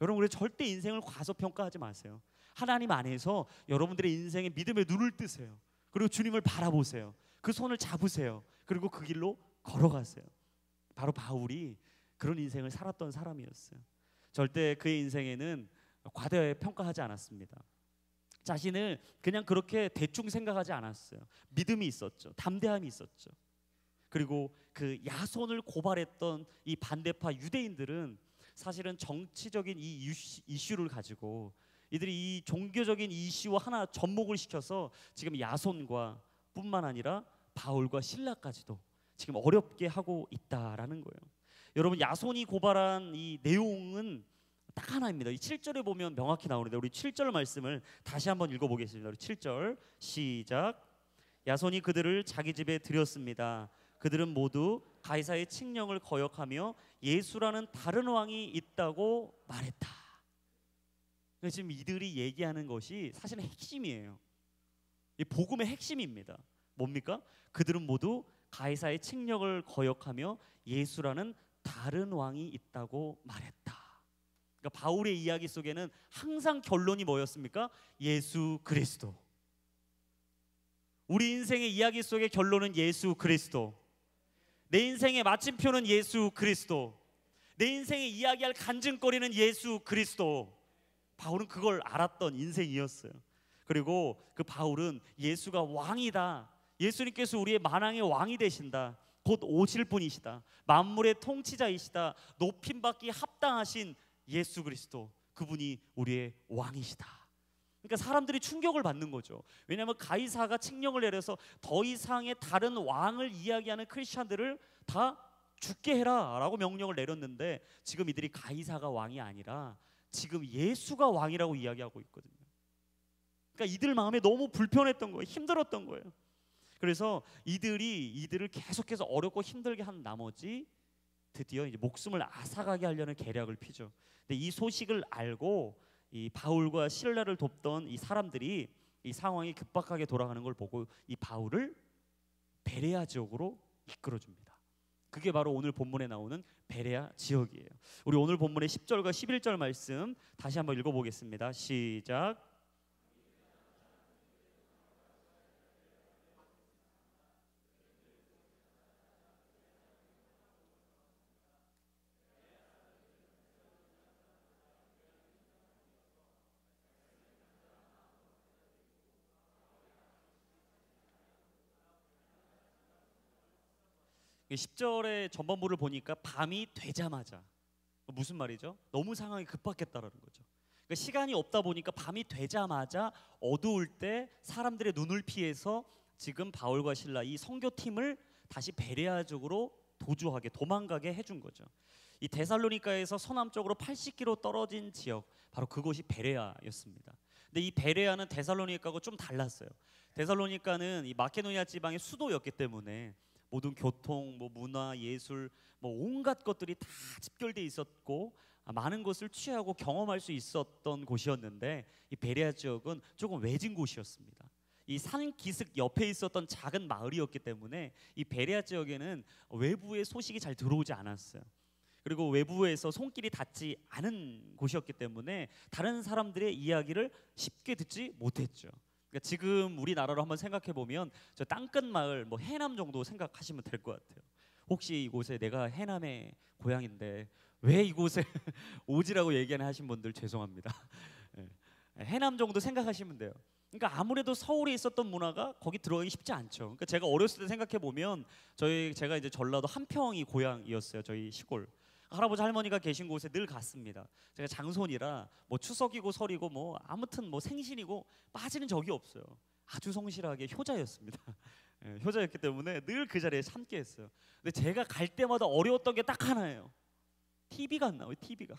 여러분, 우리 절대 인생을 과소평가하지 마세요. 하나님 안에서 여러분들의 인생의 믿음의 눈을 뜨세요. 그리고 주님을 바라보세요. 그 손을 잡으세요. 그리고 그 길로 걸어가세요. 바로 바울이 그런 인생을 살았던 사람이었어요. 절대 그의 인생에는 과대평가하지 않았습니다. 자신을 그냥 그렇게 대충 생각하지 않았어요. 믿음이 있었죠. 담대함이 있었죠. 그리고 그 야손을 고발했던 이 반대파 유대인들은 사실은 정치적인 이 이슈를 가지고 이들이 이 종교적인 이슈와 하나 접목을 시켜서 지금 야손과 뿐만 아니라 바울과 실라까지도 지금 어렵게 하고 있다라는 거예요. 여러분, 야손이 고발한 이 내용은 딱 하나입니다. 이 7절에 보면 명확히 나오는데 우리 7절 말씀을 다시 한번 읽어보겠습니다. 우리 7절 시작. 야손이 그들을 자기 집에 들였습니다. 그들은 모두 가이사의 칙령을 거역하며 예수라는 다른 왕이 있다고 말했다. 지금 이들이 얘기하는 것이 사실은 핵심이에요. 이 복음의 핵심입니다. 뭡니까? 그들은 모두 가이사의 칙령을 거역하며 예수라는 다른 왕이 있다고 말했다. 그러니까 바울의 이야기 속에는 항상 결론이 뭐였습니까? 예수 그리스도. 우리 인생의 이야기 속의 결론은 예수 그리스도. 내 인생의 마침표는 예수 그리스도. 내 인생의 이야기할 간증거리는 예수 그리스도. 바울은 그걸 알았던 인생이었어요. 그리고 그 바울은 예수가 왕이다. 예수님께서 우리의 만왕의 왕이 되신다. 곧 오실 분이시다. 만물의 통치자이시다. 높임받기 합당하신 예수 그리스도, 그분이 우리의 왕이시다. 그러니까 사람들이 충격을 받는 거죠. 왜냐하면 가이사가 칙령을 내려서 더 이상의 다른 왕을 이야기하는 크리스찬들을 다 죽게 해라 라고 명령을 내렸는데, 지금 이들이 가이사가 왕이 아니라 지금 예수가 왕이라고 이야기하고 있거든요. 그러니까 이들 마음에 너무 불편했던 거예요. 힘들었던 거예요. 그래서 이들을 계속해서 어렵고 힘들게 한 나머지 드디어 이제 목숨을 앗아가게 하려는 계략을 피죠. 근데 이 소식을 알고 이 바울과 실라를 돕던 이 사람들이 이 상황이 급박하게 돌아가는 걸 보고 이 바울을 베레아 지역으로 이끌어줍니다. 그게 바로 오늘 본문에 나오는 베레아 지역이에요. 우리 오늘 본문의 10절과 11절 말씀 다시 한번 읽어보겠습니다. 시작. 이 10절의 전반부를 보니까 밤이 되자마자, 무슨 말이죠? 너무 상황이 급박했다라는 거죠. 그러니까 시간이 없다 보니까 밤이 되자마자 어두울 때 사람들의 눈을 피해서 지금 바울과 실라 이 선교팀을 다시 베레아 쪽으로 도주하게, 도망가게 해준 거죠. 이 데살로니가에서 서남쪽으로 80km 떨어진 지역, 바로 그곳이 베레아였습니다. 근데 이 베레아는 데살로니가하고 좀 달랐어요. 데살로니가는 이 마케도니아 지방의 수도였기 때문에 모든 교통, 문화, 예술, 온갖 것들이 다 집결돼 있었고 많은 것을 취하고 경험할 수 있었던 곳이었는데, 이 베레아 지역은 조금 외진 곳이었습니다. 이 산 기슭 옆에 있었던 작은 마을이었기 때문에 이 베레아 지역에는 외부의 소식이 잘 들어오지 않았어요. 그리고 외부에서 손길이 닿지 않은 곳이었기 때문에 다른 사람들의 이야기를 쉽게 듣지 못했죠. 그러니까 지금 우리나라로 한번 생각해 보면 저 땅끝 마을, 해남 정도 생각하시면 될 것 같아요. 혹시 이곳에 내가 해남의 고향인데 왜 이곳에 오지라고 얘기하는 하신 분들 죄송합니다. 해남 정도 생각하시면 돼요. 그러니까 아무래도 서울에 있었던 문화가 거기 들어가기 쉽지 않죠. 그러니까 제가 어렸을 때 생각해 보면 제가 이제 전라도 한평이 고향이었어요. 저희 시골. 할아버지 할머니가 계신 곳에 늘 갔습니다. 제가 장손이라 추석이고 설이고 아무튼 생신이고 빠지는 적이 없어요. 아주 성실하게 효자였습니다. 효자였기 때문에 늘 그 자리에 함께했어요. 근데 제가 갈 때마다 어려웠던 게 딱 하나예요. TV가 안 나와요. TV가.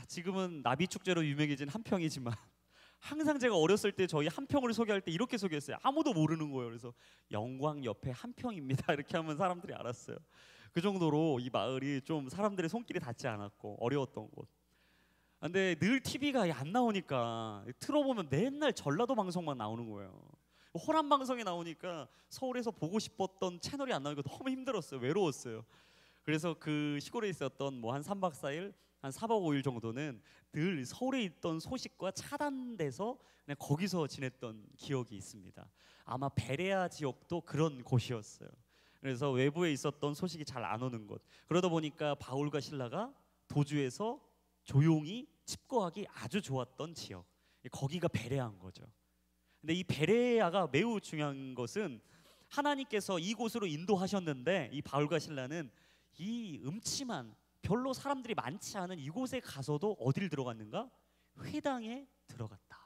지금은 나비 축제로 유명해진 한평이지만 항상 제가 어렸을 때 저희 한평을 소개할 때 이렇게 소개했어요. 아무도 모르는 거예요. 그래서 영광 옆에 한평입니다. 이렇게 하면 사람들이 알았어요. 그 정도로 이 마을이 좀 사람들의 손길이 닿지 않았고 어려웠던 곳. 근데 늘 TV가 안 나오니까 틀어보면 맨날 전라도 방송만 나오는 거예요. 호남 방송이 나오니까 서울에서 보고 싶었던 채널이 안 나오니까 너무 힘들었어요. 외로웠어요. 그래서 그 시골에 있었던 한 3박 4일, 한 4박 5일 정도는 늘 서울에 있던 소식과 차단돼서 그냥 거기서 지냈던 기억이 있습니다. 아마 베레아 지역도 그런 곳이었어요. 그래서 외부에 있었던 소식이 잘 안 오는 곳. 그러다 보니까 바울과 실라가 도주해서 조용히 칩거하기 아주 좋았던 지역, 거기가 베레아인 거죠. 근데 이 베레아가 매우 중요한 것은 하나님께서 이곳으로 인도하셨는데 이 바울과 실라는 이 음침한 별로 사람들이 많지 않은 이곳에 가서도 어디를 들어갔는가? 회당에 들어갔다.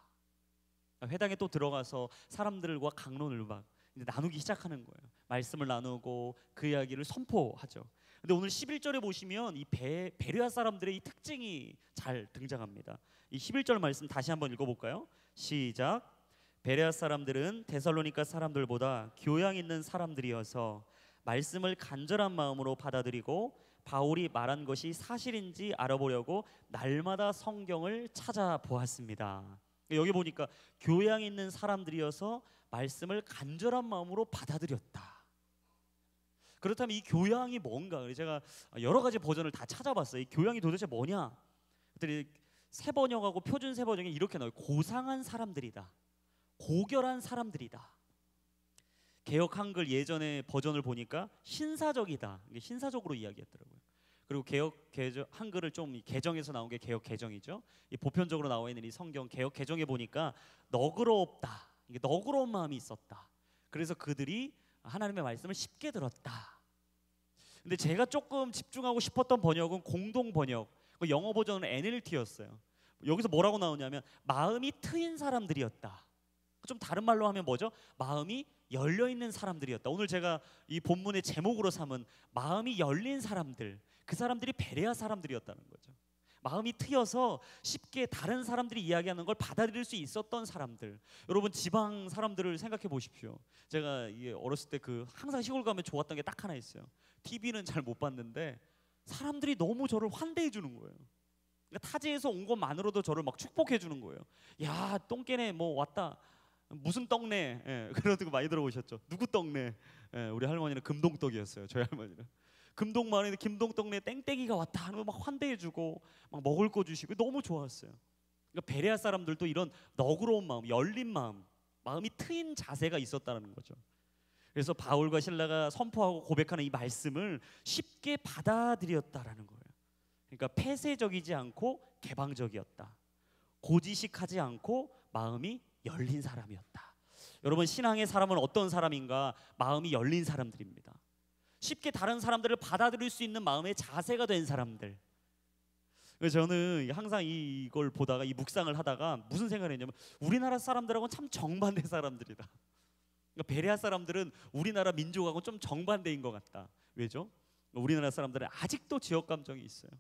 회당에 또 들어가서 사람들과 강론을 막 나누기 시작하는 거예요. 말씀을 나누고 그 이야기를 선포하죠. 근데 오늘 11절에 보시면 이 베레아 사람들의 이 특징이 잘 등장합니다. 이 11절 말씀 다시 한번 읽어볼까요? 시작. 베레아 사람들은 데살로니가 사람들보다 교양 있는 사람들이어서 말씀을 간절한 마음으로 받아들이고 바울이 말한 것이 사실인지 알아보려고 날마다 성경을 찾아보았습니다. 여기 보니까 교양 있는 사람들이어서 말씀을 간절한 마음으로 받아들였다. 그렇다면 이 교양이 뭔가? 제가 여러 가지 버전을 다 찾아봤어요. 이 교양이 도대체 뭐냐? 그랬더니 새 번역하고 표준 새 번역에 이렇게 나와요. 고상한 사람들이다. 고결한 사람들이다. 개역 한글 예전의 버전을 보니까 신사적이다. 이게 신사적으로 이야기했더라고요. 그리고 개역 한글을 좀 개정해서 나온 게 개역 개정이죠. 이 보편적으로 나와 있는 이 성경 개역 개정에 보니까 너그럽다. 이게 너그러운 마음이 있었다. 그래서 그들이 하나님의 말씀을 쉽게 들었다. 근데 제가 조금 집중하고 싶었던 번역은 공동 번역, 영어 버전은 NLT였어요. 여기서 뭐라고 나오냐면 마음이 트인 사람들이었다. 좀 다른 말로 하면 뭐죠? 마음이 열려 있는 사람들이었다. 오늘 제가 이 본문의 제목으로 삼은 마음이 열린 사람들, 그 사람들이 베레아 사람들이었다는 거죠. 마음이 트여서 쉽게 다른 사람들이 이야기하는 걸 받아들일 수 있었던 사람들. 여러분 지방 사람들을 생각해 보십시오. 제가 이게 어렸을 때 항상 시골 가면 좋았던 게 딱 하나 있어요. TV는 잘 못 봤는데 사람들이 너무 저를 환대해 주는 거예요. 그러니까 타지에서 온 것만으로도 저를 막 축복해 주는 거예요. 야, 똥개네 뭐 왔다. 무슨 떡네. 예, 그런 거 많이 들어보셨죠? 누구 떡네. 예, 우리 할머니는 금동떡이었어요. 저희 할머니는. 금동마을에 김동떡네 땡땡이가 왔다 하면 막 환대해주고 막 먹을 거 주시고 너무 좋았어요. 그러니까 베레아 사람들도 이런 너그러운 마음, 열린 마음, 마음이 트인 자세가 있었다는 거죠. 그래서 바울과 실라가 선포하고 고백하는 이 말씀을 쉽게 받아들였다라는 거예요. 그러니까 폐쇄적이지 않고 개방적이었다. 고지식하지 않고 마음이 열린 사람이었다. 여러분 신앙의 사람은 어떤 사람인가? 마음이 열린 사람들입니다. 쉽게 다른 사람들을 받아들일 수 있는 마음의 자세가 된 사람들. 그래서 저는 항상 이걸 보다가 이 묵상을 하다가 무슨 생각을 했냐면 우리나라 사람들하고는 참 정반대 사람들이다. 그러니까 베레아 사람들은 우리나라 민족하고 좀 정반대인 것 같다. 왜죠? 우리나라 사람들은 아직도 지역 감정이 있어요.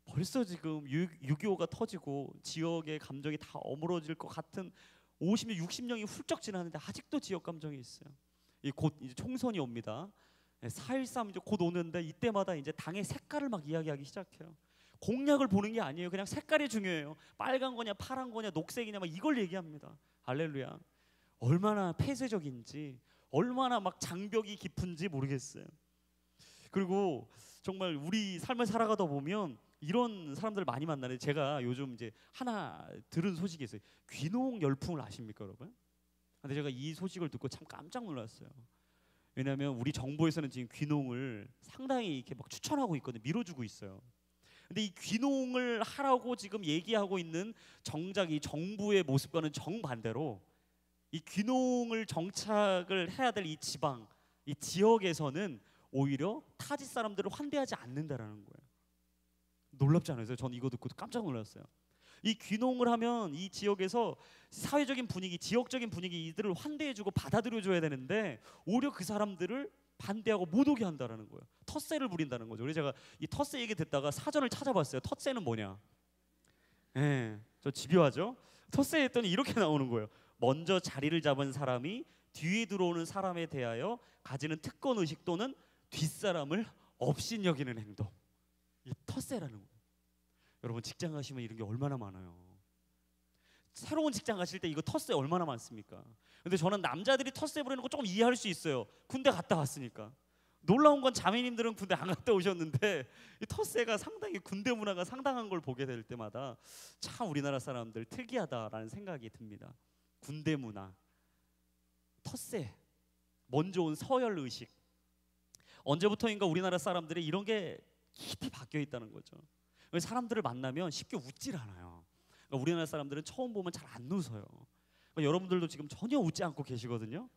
벌써 지금 6.25가 터지고 지역의 감정이 다 어우러질 것 같은 50년, 60년이 훌쩍 지나는데 아직도 지역 감정이 있어요. 곧 이제 총선이 옵니다. 4.13 이제 곧 오는데 이때마다 이제 당의 색깔을 막 이야기하기 시작해요. 공약을 보는 게 아니에요. 그냥 색깔이 중요해요. 빨간 거냐 파란 거냐 녹색이냐 막 이걸 얘기합니다. 할렐루야. 얼마나 폐쇄적인지, 얼마나 막 장벽이 깊은지 모르겠어요. 그리고 정말 우리 삶을 살아가다 보면 이런 사람들 많이 만나는데 제가 요즘 이제 하나 들은 소식이 있어요. 귀농 열풍을 아십니까, 여러분? 근데 제가 이 소식을 듣고 참 깜짝 놀랐어요. 왜냐하면 우리 정부에서는 지금 귀농을 상당히 이렇게 막 추천하고 있거든요. 밀어주고 있어요. 근데 이 귀농을 하라고 지금 얘기하고 있는 정작 이 정부의 모습과는 정반대로 이 귀농을 정착을 해야 될 이 지방, 이 지역에서는 오히려 타지 사람들을 환대하지 않는다라는 거예요. 놀랍지 않으세요? 저는 이거 듣고 깜짝 놀랐어요. 이 귀농을 하면 이 지역에서 사회적인 분위기, 지역적인 분위기 이들을 환대해주고 받아들여줘야 되는데 오히려 그 사람들을 반대하고 못 오게 한다라는 거예요. 텃세를 부린다는 거죠. 그래서 제가 이 텃세 얘기 듣다가 사전을 찾아봤어요. 텃세는 뭐냐? 예, 저 집요하죠? 텃세 했더니 이렇게 나오는 거예요. 먼저 자리를 잡은 사람이 뒤에 들어오는 사람에 대하여 가지는 특권 의식 또는 뒷사람을 업신여기는 행동. 이 텃세라는 거예요. 여러분 직장 가시면 이런 게 얼마나 많아요. 새로운 직장 가실 때 이거 텃세 얼마나 많습니까? 근데 저는 남자들이 텃세 부리는 거 조금 이해할 수 있어요. 군대 갔다 왔으니까. 놀라운 건 자매님들은 군대 안 갔다 오셨는데 이 텃세가 상당히 군대 문화가 상당한 걸 보게 될 때마다 참 우리나라 사람들 특이하다라는 생각이 듭니다. 군대 문화, 텃세, 먼저 온 서열 의식. 언제부터인가 우리나라 사람들이 이런 게 깊이 박혀 있다는 거죠. 사람들을 만나면 쉽게 웃질 않아요. 그러니까 우리나라 사람들은 처음 보면 잘 안 웃어요. 그러니까 여러분들도 지금 전혀 웃지 않고 계시거든요.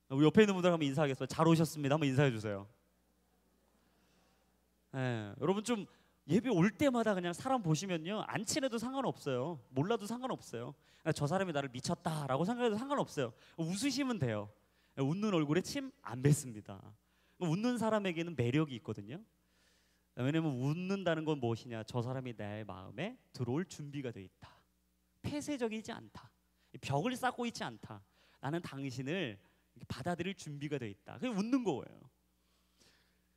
우리 옆에 있는 분들 한번 인사하겠습니다. 잘 오셨습니다. 한번 인사해 주세요. 네, 여러분 좀 예배 올 때마다 그냥 사람 보시면요 안 친해도 상관없어요. 몰라도 상관없어요. 저 사람이 나를 미쳤다라고 생각해도 상관없어요. 웃으시면 돼요. 웃는 얼굴에 침 안 뱉습니다. 웃는 사람에게는 매력이 있거든요. 왜냐면 웃는다는 건 무엇이냐? 저 사람이 내 마음에 들어올 준비가 돼 있다. 폐쇄적이지 않다. 벽을 쌓고 있지 않다. 나는 당신을 받아들일 준비가 돼 있다. 그게 웃는 거예요.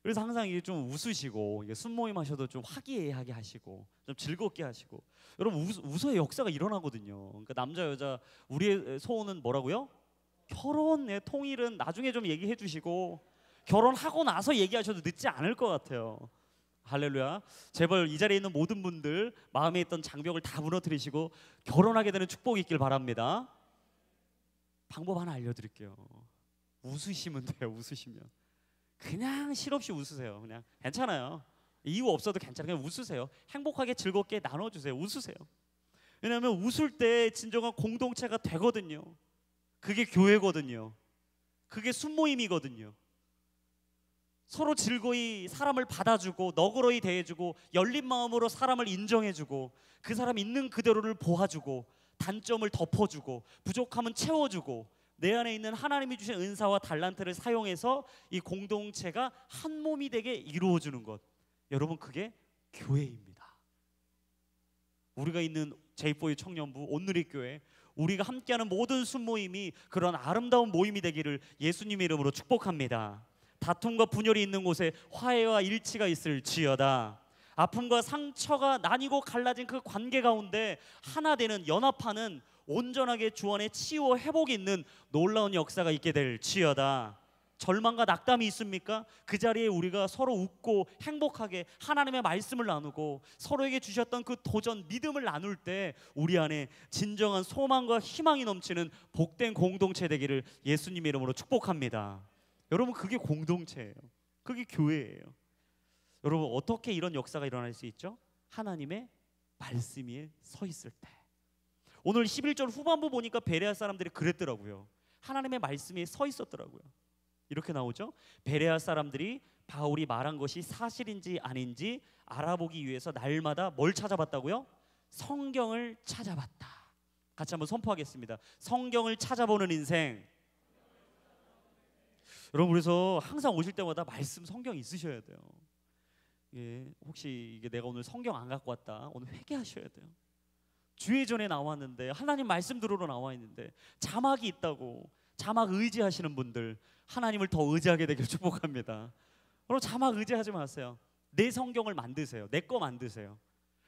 그래서 항상 이게 좀 웃으시고 이게 순모임 하셔도 좀 화기애애하게 하시고 좀 즐겁게 하시고. 여러분 웃어야 역사가 일어나거든요. 그러니까 남자 여자 우리의 소원은 뭐라고요? 결혼의 통일은 나중에 좀 얘기해 주시고 결혼하고 나서 얘기하셔도 늦지 않을 것 같아요. 할렐루야. 제발 이 자리에 있는 모든 분들 마음에 있던 장벽을 다 무너뜨리시고 결혼하게 되는 축복이 있길 바랍니다. 방법 하나 알려드릴게요. 웃으시면 돼요. 웃으시면 그냥 실없이 웃으세요. 그냥 괜찮아요. 이유 없어도 괜찮아요. 그냥 웃으세요. 행복하게 즐겁게 나눠주세요. 웃으세요. 왜냐하면 웃을 때 진정한 공동체가 되거든요. 그게 교회거든요. 그게 순모임이거든요. 서로 즐거이 사람을 받아주고 너그러이 대해주고 열린 마음으로 사람을 인정해주고 그 사람 있는 그대로를 보아주고 단점을 덮어주고 부족함은 채워주고 내 안에 있는 하나님이 주신 은사와 달란트를 사용해서 이 공동체가 한 몸이 되게 이루어주는 것. 여러분 그게 교회입니다. 우리가 있는 제이포유 청년부 온누리교회, 우리가 함께하는 모든 순모임이 그런 아름다운 모임이 되기를 예수님의 이름으로 축복합니다. 다툼과 분열이 있는 곳에 화해와 일치가 있을지어다. 아픔과 상처가 나뉘고 갈라진 그 관계 가운데 하나 되는, 연합하는, 온전하게 주 안에 치유와 회복이 있는 놀라운 역사가 있게 될지어다. 절망과 낙담이 있습니까? 그 자리에 우리가 서로 웃고 행복하게 하나님의 말씀을 나누고 서로에게 주셨던 그 도전, 믿음을 나눌 때 우리 안에 진정한 소망과 희망이 넘치는 복된 공동체 되기를 예수님의 이름으로 축복합니다. 여러분, 그게 공동체예요. 그게 교회예요. 여러분, 어떻게 이런 역사가 일어날 수 있죠? 하나님의 말씀 위에 서 있을 때. 오늘 11절 후반부 보니까 베레아 사람들이 그랬더라고요. 하나님의 말씀 위에 서 있었더라고요. 이렇게 나오죠. 베레아 사람들이 바울이 말한 것이 사실인지 아닌지 알아보기 위해서 날마다 뭘 찾아봤다고요? 성경을 찾아봤다. 같이 한번 선포하겠습니다. 성경을 찾아보는 인생. 여러분, 그래서 항상 오실 때마다 말씀, 성경 있으셔야 돼요. 예, 혹시 이게 내가 오늘 성경 안 갖고 왔다, 오늘 회개하셔야 돼요. 주의전에 나왔는데, 하나님 말씀 들으러 나와 있는데 자막이 있다고 자막 의지하시는 분들, 하나님을 더 의지하게 되길 축복합니다. 여러분, 자막 의지하지 마세요. 내 성경을 만드세요. 내 거 만드세요.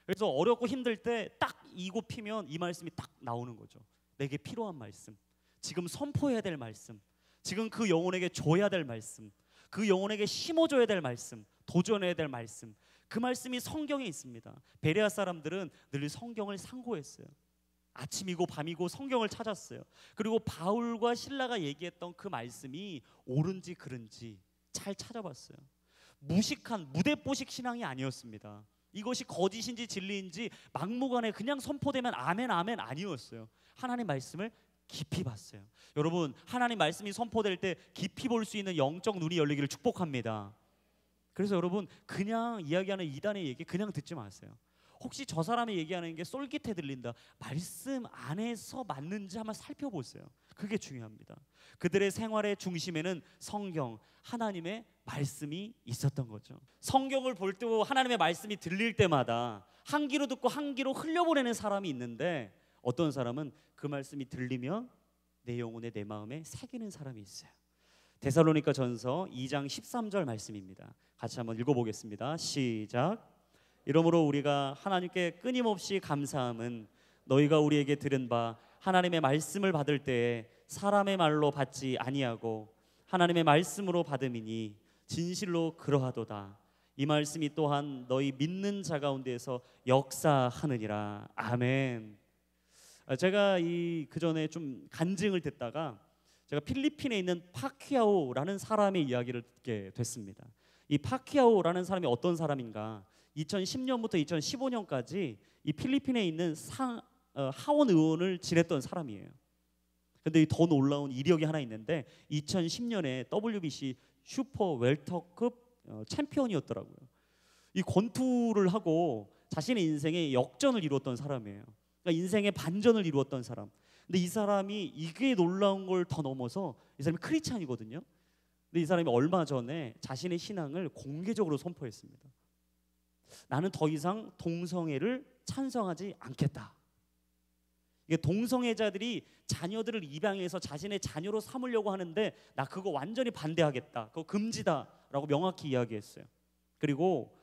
그래서 어렵고 힘들 때 딱 이고 피면 이 말씀이 딱 나오는 거죠. 내게 필요한 말씀, 지금 선포해야 될 말씀, 지금 그 영혼에게 줘야 될 말씀, 그 영혼에게 심어줘야 될 말씀, 도전해야 될 말씀, 그 말씀이 성경에 있습니다. 베레아 사람들은 늘 성경을 상고했어요. 아침이고 밤이고 성경을 찾았어요. 그리고 바울과 실라가 얘기했던 그 말씀이 옳은지 그른지 잘 찾아봤어요. 무식한 무대뽀식 신앙이 아니었습니다. 이것이 거짓인지 진리인지 막무가내 그냥 선포되면 아멘 아멘 아니었어요. 하나님의 말씀을 깊이 봤어요. 여러분, 하나님 말씀이 선포될 때 깊이 볼 수 있는 영적 눈이 열리기를 축복합니다. 그래서 여러분, 그냥 이야기하는 이단의 얘기 그냥 듣지 마세요. 혹시 저 사람이 얘기하는 게 쏠깃해 들린다, 말씀 안에서 맞는지 한번 살펴보세요. 그게 중요합니다. 그들의 생활의 중심에는 성경, 하나님의 말씀이 있었던 거죠. 성경을 볼 때 하나님의 말씀이 들릴 때마다 한 귀로 듣고 한 귀로 흘려보내는 사람이 있는데, 어떤 사람은 그 말씀이 들리면 내 영혼에, 내 마음에 새기는 사람이 있어요. 데살로니가 전서 2장 13절 말씀입니다. 같이 한번 읽어보겠습니다. 시작. 이러므로 우리가 하나님께 끊임없이 감사함은 너희가 우리에게 들은 바 하나님의 말씀을 받을 때에 사람의 말로 받지 아니하고 하나님의 말씀으로 받음이니 진실로 그러하도다. 이 말씀이 또한 너희 믿는 자 가운데에서 역사하느니라. 아멘. 제가 그 전에 좀 간증을 듣다가 제가 필리핀에 있는 파키아오라는 사람의 이야기를 듣게 됐습니다. 이 파키아오라는 사람이 어떤 사람인가? 2010년부터 2015년까지 이 필리핀에 있는 하원 의원을 지냈던 사람이에요. 근데 더 놀라운 이력이 하나 있는데 2010년에 WBC 슈퍼 웰터급 챔피언이었더라고요. 이 권투를 하고 자신의 인생에 역전을 이루었던 사람이에요. 그러니까 인생의 반전을 이루었던 사람. 근데 이 사람이 이게 놀라운 걸 더 넘어서 이 사람이 크리스찬이거든요. 근데 이 사람이 얼마 전에 자신의 신앙을 공개적으로 선포했습니다. 나는 더 이상 동성애를 찬성하지 않겠다. 이게 동성애자들이 자녀들을 입양해서 자신의 자녀로 삼으려고 하는데 나 그거 완전히 반대하겠다. 그거 금지다라고 명확히 이야기했어요. 그리고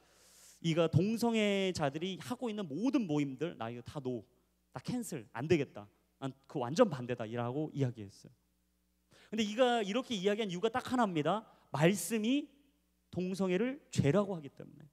이가 동성애자들이 하고 있는 모든 모임들 나 이거 다 노, 다 캔슬, 안 되겠다. 난 그 완전 반대다라고 이야기했어요. 근데 이가 이렇게 이야기한 이유가 딱 하나입니다. 말씀이 동성애를 죄라고 하기 때문에.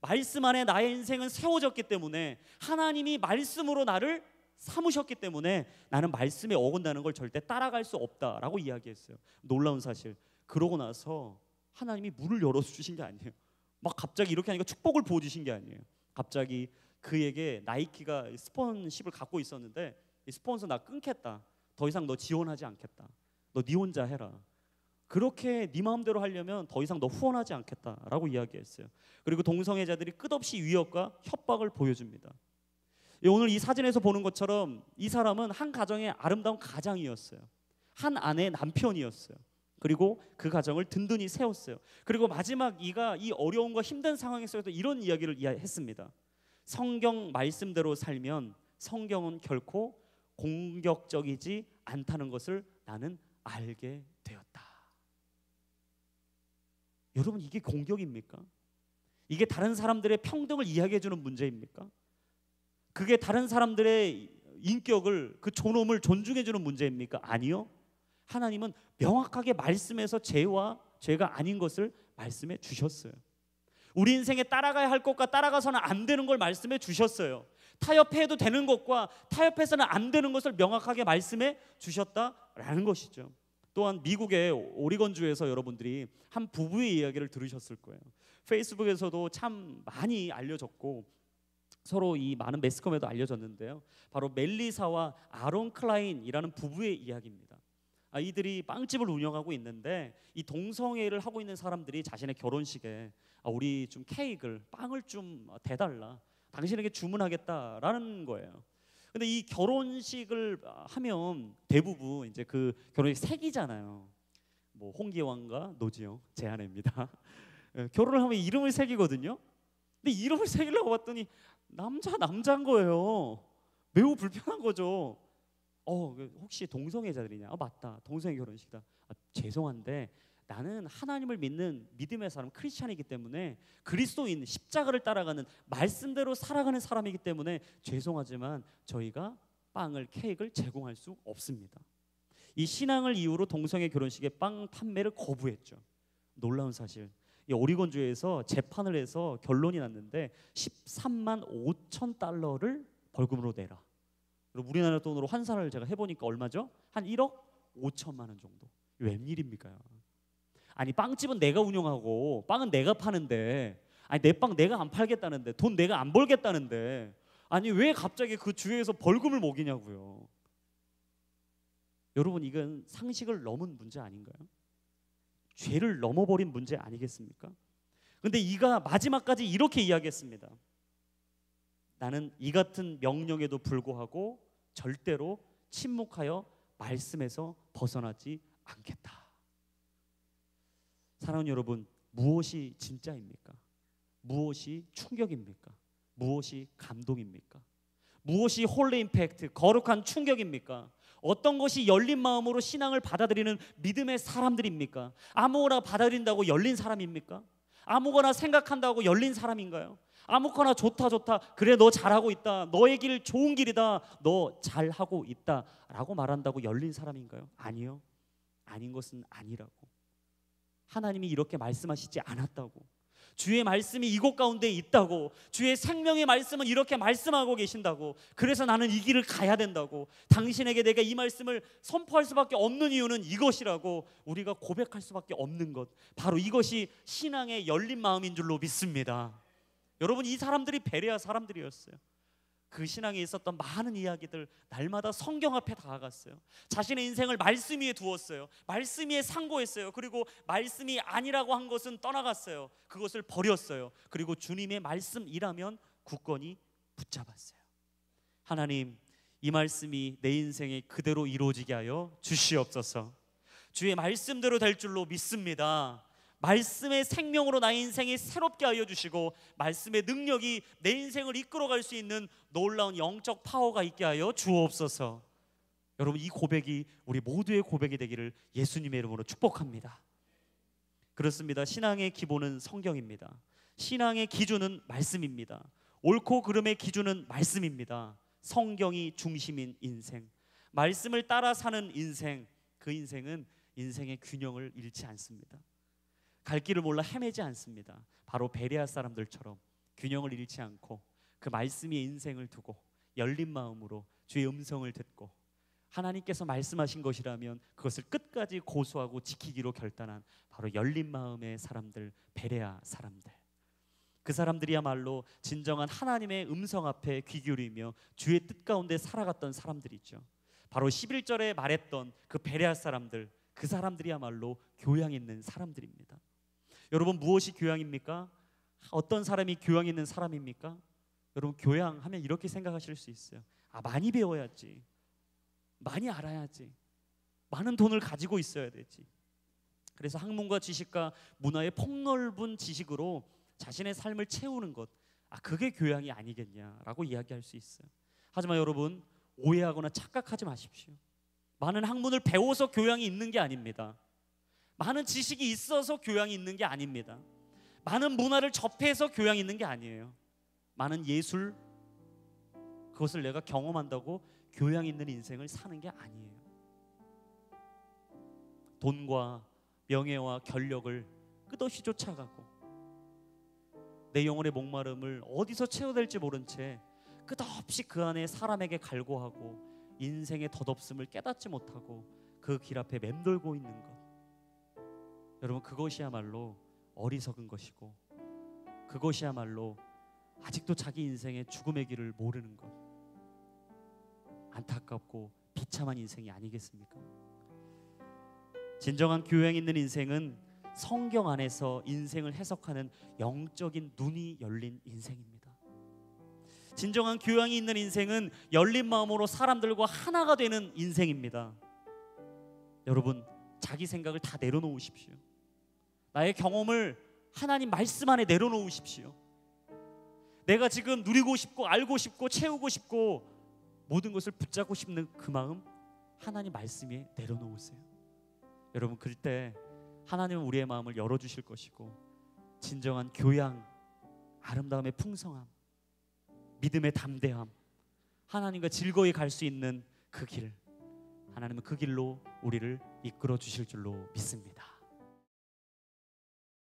말씀 안에 나의 인생은 세워졌기 때문에, 하나님이 말씀으로 나를 삼으셨기 때문에 나는 말씀에 어긋나는 걸 절대 따라갈 수 없다라고 이야기했어요. 놀라운 사실, 그러고 나서 하나님이 문을 열어주신 게 아니에요. 막 갑자기 이렇게 하니까 축복을 부어주신 게 아니에요. 갑자기 그에게 나이키가 스폰십을 갖고 있었는데 이 스폰서 나 끊겠다. 더 이상 너 지원하지 않겠다. 너 네 혼자 해라. 그렇게 네 마음대로 하려면 더 이상 너 후원하지 않겠다라고 이야기했어요. 그리고 동성애자들이 끝없이 위협과 협박을 보여줍니다. 오늘 이 사진에서 보는 것처럼 이 사람은 한 가정의 아름다운 가장이었어요. 한 아내의 남편이었어요. 그리고 그 가정을 든든히 세웠어요. 그리고 마지막 이가 이 어려움과 힘든 상황에서도 이런 이야기를 했습니다. 성경 말씀대로 살면 성경은 결코 공격적이지 않다는 것을 나는 알게 되었다. 여러분, 이게 공격입니까? 이게 다른 사람들의 평등을 이야기해 주는 문제입니까? 그게 다른 사람들의 인격을, 그 존엄을 존중해 주는 문제입니까? 아니요. 하나님은 명확하게 말씀에서 죄와 죄가 아닌 것을 말씀해 주셨어요. 우리 인생에 따라가야 할 것과 따라가서는 안 되는 걸 말씀해 주셨어요. 타협해도 되는 것과 타협해서는 안 되는 것을 명확하게 말씀해 주셨다라는 것이죠. 또한 미국의 오리건주에서 여러분들이 한 부부의 이야기를 들으셨을 거예요. 페이스북에서도 참 많이 알려졌고 서로 이 많은 매스컴에도 알려졌는데요. 바로 멜리사와 아론 클라인이라는 부부의 이야기입니다. 이들이 빵집을 운영하고 있는데 이 동성애를 하고 있는 사람들이 자신의 결혼식에 우리 좀 케이크를, 빵을 좀 대달라, 당신에게 주문하겠다라는 거예요. 근데 이 결혼식을 하면 대부분 이제 그 결혼식 색이잖아요. 뭐 홍기왕과 노지영, 제 아내입니다. 결혼을 하면 이름을 새기거든요. 근데 이름을 새기려고 봤더니 남자인 거예요. 매우 불편한 거죠. 혹시 동성애자들이냐? 맞다, 동성애 결혼식이다. 죄송한데 나는 하나님을 믿는 믿음의 사람, 크리스찬이기 때문에, 그리스도인, 십자가를 따라가는 말씀대로 살아가는 사람이기 때문에 죄송하지만 저희가 빵을, 케이크를 제공할 수 없습니다. 이 신앙을 이유로 동성애 결혼식의 빵 판매를 거부했죠. 놀라운 사실, 이 오리건주에서 재판을 해서 결론이 났는데 13만 5천 달러를 벌금으로 내라. 우리나라 돈으로 환산을 제가 해보니까 얼마죠? 한 1억 5천만 원 정도. 웬일입니까? 아니, 빵집은 내가 운영하고 빵은 내가 파는데, 아니 내 빵 내가 안 팔겠다는데, 돈 내가 안 벌겠다는데, 아니 왜 갑자기 그 주회에서 벌금을 먹이냐고요. 여러분, 이건 상식을 넘은 문제 아닌가요? 죄를 넘어버린 문제 아니겠습니까? 근데 이가 마지막까지 이렇게 이야기했습니다. 나는 이 같은 명령에도 불구하고 절대로 침묵하여 말씀에서 벗어나지 않겠다. 사랑하는 여러분, 무엇이 진짜입니까? 무엇이 충격입니까? 무엇이 감동입니까? 무엇이 홀리 임팩트, 거룩한 충격입니까? 어떤 것이 열린 마음으로 신앙을 받아들이는 믿음의 사람들입니까? 아무거나 받아들인다고 열린 사람입니까? 아무거나 생각한다고 열린 사람인가요? 아무거나 좋다, 그래 너 잘하고 있다, 너의 길 좋은 길이다, 너 잘하고 있다 라고 말한다고 열린 사람인가요? 아니요. 아닌 것은 아니라고. 하나님이 이렇게 말씀하시지 않았다고. 주의 말씀이 이곳 가운데 있다고. 주의 생명의 말씀은 이렇게 말씀하고 계신다고. 그래서 나는 이 길을 가야 된다고. 당신에게 내가 이 말씀을 선포할 수밖에 없는 이유는 이것이라고 우리가 고백할 수밖에 없는 것, 바로 이것이 신앙의 열린 마음인 줄로 믿습니다. 여러분, 이 사람들이 베레아 사람들이었어요. 그 신앙에 있었던 많은 이야기들, 날마다 성경 앞에 다가갔어요. 자신의 인생을 말씀 위에 두었어요. 말씀 위에 상고했어요. 그리고 말씀이 아니라고 한 것은 떠나갔어요. 그것을 버렸어요. 그리고 주님의 말씀이라면 굳건히 붙잡았어요. 하나님, 이 말씀이 내 인생에 그대로 이루어지게 하여 주시옵소서. 주의 말씀대로 될 줄로 믿습니다. 말씀의 생명으로 나의 인생이 새롭게 하여 주시고, 말씀의 능력이 내 인생을 이끌어갈 수 있는 놀라운 영적 파워가 있게 하여 주옵소서. 여러분, 이 고백이 우리 모두의 고백이 되기를 예수님의 이름으로 축복합니다. 그렇습니다. 신앙의 기본은 성경입니다. 신앙의 기준은 말씀입니다. 옳고 그름의 기준은 말씀입니다. 성경이 중심인 인생, 말씀을 따라 사는 인생, 그 인생은 인생의 균형을 잃지 않습니다. 갈 길을 몰라 헤매지 않습니다. 바로 베레아 사람들처럼 균형을 잃지 않고 그 말씀 위에 인생을 두고 열린 마음으로 주의 음성을 듣고 하나님께서 말씀하신 것이라면 그것을 끝까지 고수하고 지키기로 결단한 바로 열린 마음의 사람들, 베레아 사람들. 그 사람들이야말로 진정한 하나님의 음성 앞에 귀 기울이며 주의 뜻 가운데 살아갔던 사람들이죠. 바로 11절에 말했던 그 베레아 사람들, 그 사람들이야말로 교양 있는 사람들입니다. 여러분, 무엇이 교양입니까? 어떤 사람이 교양 있는 사람입니까? 여러분, 교양하면 이렇게 생각하실 수 있어요. 많이 배워야지, 많이 알아야지, 많은 돈을 가지고 있어야 되지. 그래서 학문과 지식과 문화의 폭넓은 지식으로 자신의 삶을 채우는 것, 그게 교양이 아니겠냐라고 이야기할 수 있어요. 하지만 여러분, 오해하거나 착각하지 마십시오. 많은 학문을 배워서 교양이 있는 게 아닙니다. 많은 지식이 있어서 교양이 있는 게 아닙니다. 많은 문화를 접해서 교양이 있는 게 아니에요. 많은 예술, 그것을 내가 경험한다고 교양 있는 인생을 사는 게 아니에요. 돈과 명예와 권력을 끝없이 쫓아가고 내 영혼의 목마름을 어디서 채워댈지 모른 채 끝없이 그 안에 사람에게 갈구하고 인생의 덧없음을 깨닫지 못하고 그 길 앞에 맴돌고 있는 것, 여러분, 그것이야말로 어리석은 것이고 그것이야말로 아직도 자기 인생의 죽음의 길을 모르는 것, 안타깝고 비참한 인생이 아니겠습니까? 진정한 교양 있는 인생은 성경 안에서 인생을 해석하는 영적인 눈이 열린 인생입니다. 진정한 교양이 있는 인생은 열린 마음으로 사람들과 하나가 되는 인생입니다. 여러분, 자기 생각을 다 내려놓으십시오. 나의 경험을 하나님 말씀 안에 내려놓으십시오. 내가 지금 누리고 싶고 알고 싶고 채우고 싶고 모든 것을 붙잡고 싶는 그 마음, 하나님 말씀에 내려놓으세요. 여러분, 그럴 때 하나님은 우리의 마음을 열어주실 것이고 진정한 교양, 아름다움의 풍성함, 믿음의 담대함, 하나님과 즐거이 갈 수 있는 그 길, 하나님은 그 길로 우리를 이끌어 주실 줄로 믿습니다.